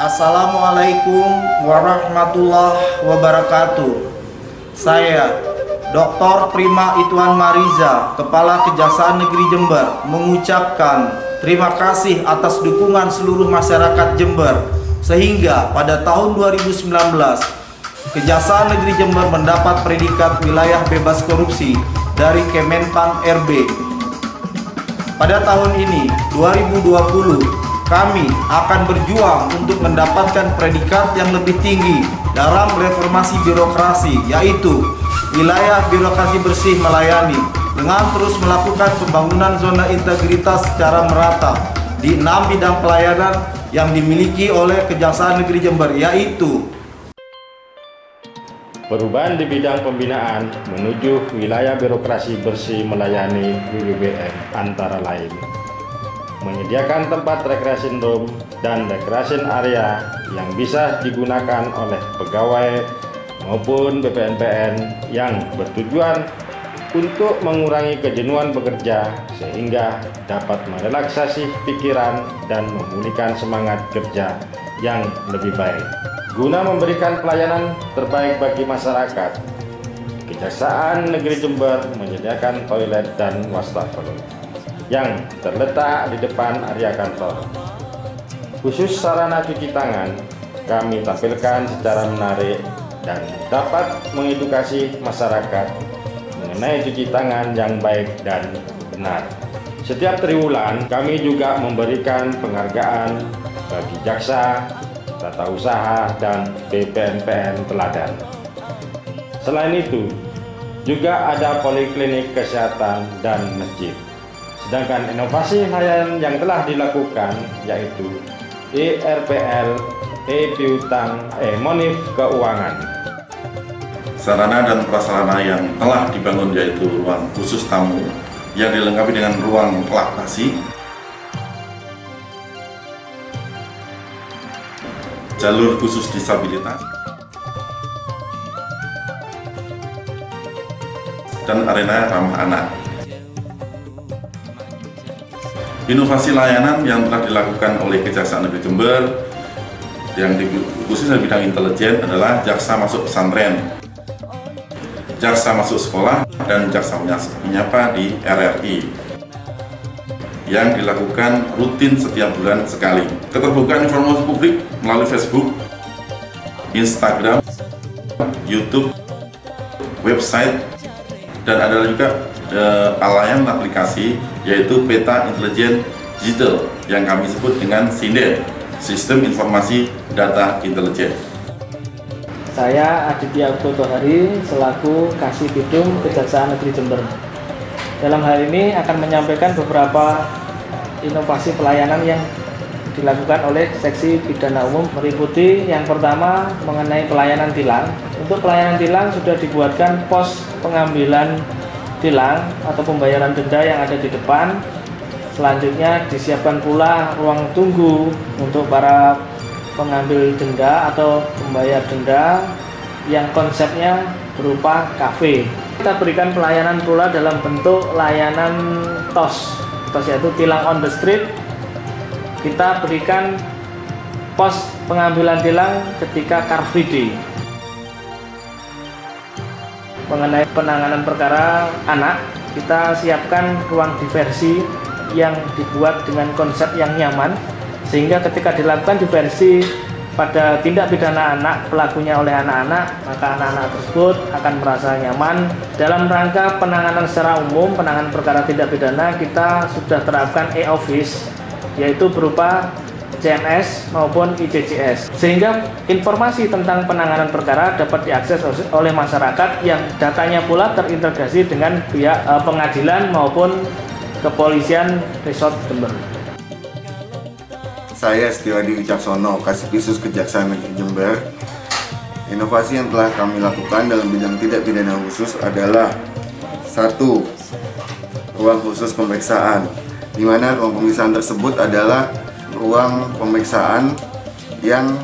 Assalamualaikum warahmatullahi wabarakatuh. Saya Dr. Prima Ituan Mariza, Kepala Kejaksaan Negeri Jember, mengucapkan terima kasih atas dukungan seluruh masyarakat Jember sehingga pada tahun 2019 Kejaksaan Negeri Jember mendapat predikat wilayah bebas korupsi dari Kemenpan RB. Pada tahun ini 2020 kami akan berjuang untuk mendapatkan predikat yang lebih tinggi dalam reformasi birokrasi, yaitu wilayah birokrasi bersih melayani, dengan terus melakukan pembangunan zona integritas secara merata di 6 bidang pelayanan yang dimiliki oleh Kejaksaan Negeri Jember, yaitu perubahan di bidang pembinaan menuju wilayah birokrasi bersih melayani WBBM antara lain menyediakan tempat recreation room dan recreation area yang bisa digunakan oleh pegawai maupun BPNPN yang bertujuan untuk mengurangi kejenuhan bekerja sehingga dapat merelaksasi pikiran dan memulihkan semangat kerja yang lebih baik. Guna memberikan pelayanan terbaik bagi masyarakat, Kejaksaan Negeri Jember menyediakan toilet dan wastafel yang terletak di depan area kantor. Khusus sarana cuci tangan, kami tampilkan secara menarik dan dapat mengedukasi masyarakat mengenai cuci tangan yang baik dan benar. Setiap triwulan, kami juga memberikan penghargaan bagi jaksa, tata usaha, dan BPNPN teladan. Selain itu, juga ada poliklinik kesehatan dan masjid. Sedangkan inovasi layanan yang telah dilakukan yaitu ERPL, e-piutang, e-monif keuangan. Sarana dan prasarana yang telah dibangun yaitu ruang khusus tamu yang dilengkapi dengan ruang laktasi, jalur khusus disabilitas, dan arena ramah anak. Inovasi layanan yang telah dilakukan oleh Kejaksaan Negeri Jember yang khususnya bidang intelijen adalah jaksa masuk pesantren, jaksa masuk sekolah, dan jaksa menyapa di RRI yang dilakukan rutin setiap bulan sekali. Keterbukaan informasi publik melalui Facebook, Instagram, YouTube, website, dan ada juga layanan aplikasi yaitu Peta Intelijen Digital yang kami sebut dengan SINDIN, Sistem Informasi Data Intelijen. Saya Aditya Uttohari selaku Kasih Bidung Kejaksaan Negeri Jember. Dalam hal ini akan menyampaikan beberapa inovasi pelayanan yang dilakukan oleh Seksi Pidana Umum, meliputi yang pertama mengenai pelayanan tilang. Untuk pelayanan tilang sudah dibuatkan pos pengambilan tilang atau pembayaran denda yang ada di depan. Selanjutnya disiapkan pula ruang tunggu untuk para pengambil denda atau pembayar denda yang konsepnya berupa kafe. Kita berikan pelayanan pula dalam bentuk layanan TOS yaitu tilang on the street. Kita berikan pos pengambilan tilang ketika Car Free Day. Mengenai penanganan perkara anak, kita siapkan ruang diversi yang dibuat dengan konsep yang nyaman, sehingga ketika dilakukan diversi pada tindak pidana anak pelakunya oleh anak-anak, maka anak-anak tersebut akan merasa nyaman. Dalam rangka penanganan secara umum, penanganan perkara tindak pidana, kita sudah terapkan e-office, yaitu berupa CMS maupun ICCS, sehingga informasi tentang penanganan perkara dapat diakses oleh masyarakat yang datanya pula terintegrasi dengan pihak pengadilan maupun kepolisian Resort Jember. saya Setiawadi Wicaksono, Kasipidum Kejaksaan Negeri Jember. Inovasi yang telah kami lakukan dalam bidang tindak pidana khusus adalah 1. Ruang khusus pemeriksaan, di mana ruang pemeriksaan tersebut adalah ruang pemeriksaan yang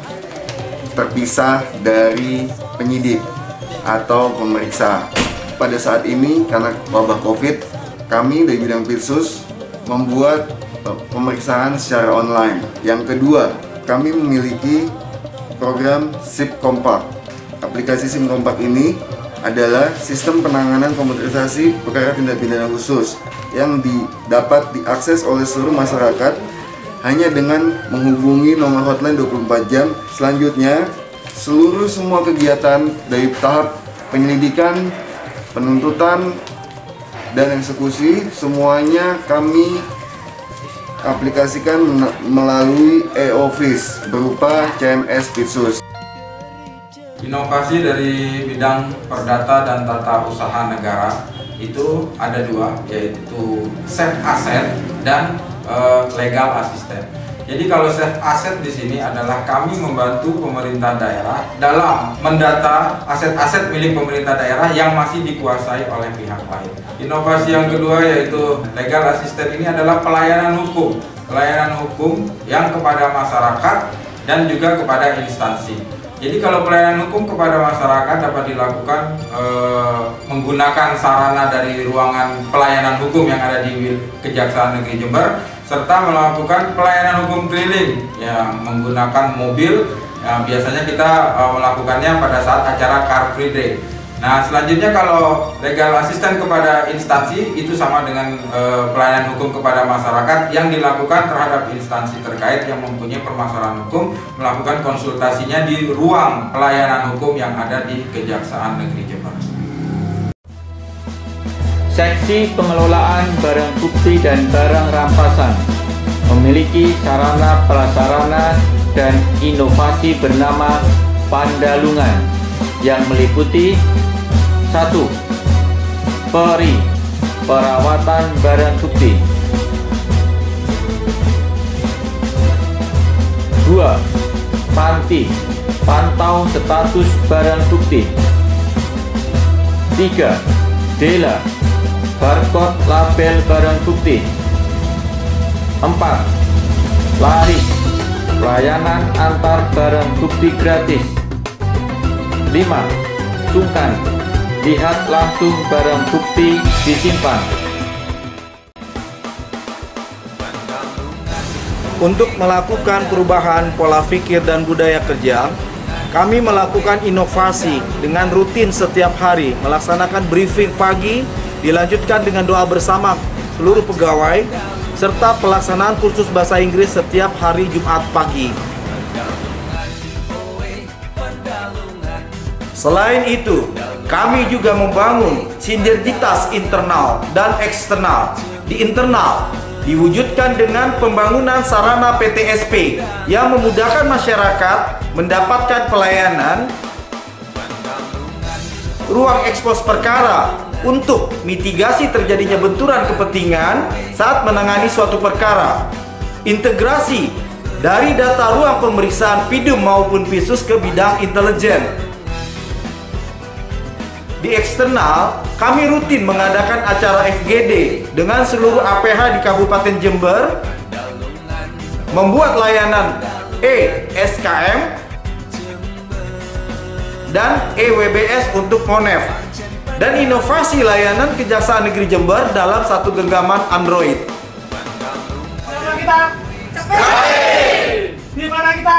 terpisah dari penyidik atau pemeriksa. Pada saat ini karena wabah COVID, kami dari bidang Pitsus membuat pemeriksaan secara online. Yang kedua, kami memiliki program SIP Kompak. Aplikasi SIP Kompak ini adalah sistem penanganan komputerisasi perkara tindak pidana khusus yang dapat diakses oleh seluruh masyarakat hanya dengan menghubungi nomor hotline 24 jam. Selanjutnya, semua kegiatan dari tahap penyelidikan, penuntutan, dan eksekusi semuanya kami aplikasikan melalui e-office berupa CMS Pitsus. Inovasi dari bidang perdata dan tata usaha negara itu ada 2, yaitu safe asset dan legal assistant. Jadi kalau safe asset di sini adalah kami membantu pemerintah daerah dalam mendata aset-aset milik pemerintah daerah yang masih dikuasai oleh pihak lain. Inovasi yang kedua yaitu legal assistant, ini adalah pelayanan hukum yang kepada masyarakat dan juga kepada instansi. Jadi kalau pelayanan hukum kepada masyarakat dapat dilakukan menggunakan sarana dari ruangan pelayanan hukum yang ada di Kejaksaan Negeri Jember, serta melakukan pelayanan hukum keliling yang menggunakan mobil. Biasanya kita melakukannya pada saat acara Car Free Day. Nah, selanjutnya kalau legal assistant kepada instansi itu sama dengan pelayanan hukum kepada masyarakat yang dilakukan terhadap instansi terkait yang mempunyai permasalahan hukum, melakukan konsultasinya di ruang pelayanan hukum yang ada di Kejaksaan Negeri Jember. Seksi pengelolaan barang bukti dan barang rampasan memiliki sarana prasarana dan inovasi bernama Pandalungan yang meliputi 1. Perawatan barang bukti. 2. Pantau status barang bukti. 3. Dela, barcode label barang bukti. 4. Laris, pelayanan antar barang bukti gratis. 5. Sungkan, lihat langsung barang bukti disimpan. Untuk melakukan perubahan pola pikir dan budaya kerja, kami melakukan inovasi dengan rutin setiap hari, melaksanakan briefing pagi, dilanjutkan dengan doa bersama seluruh pegawai, serta pelaksanaan kursus bahasa Inggris setiap hari Jumat pagi. Selain itu, kami juga membangun sinergitas internal dan eksternal. Di internal, diwujudkan dengan pembangunan sarana PTSP yang memudahkan masyarakat mendapatkan pelayanan, ruang ekspos perkara untuk mitigasi terjadinya benturan kepentingan saat menangani suatu perkara, integrasi dari data ruang pemeriksaan PIDUM maupun Pitsus ke bidang intelijen. Di eksternal, kami rutin mengadakan acara FGD dengan seluruh APH di Kabupaten Jember, membuat layanan SKM dan WBS untuk Monef, dan inovasi layanan Kejaksaan Negeri Jember dalam satu genggaman Android. Di mana kita? Di mana kita?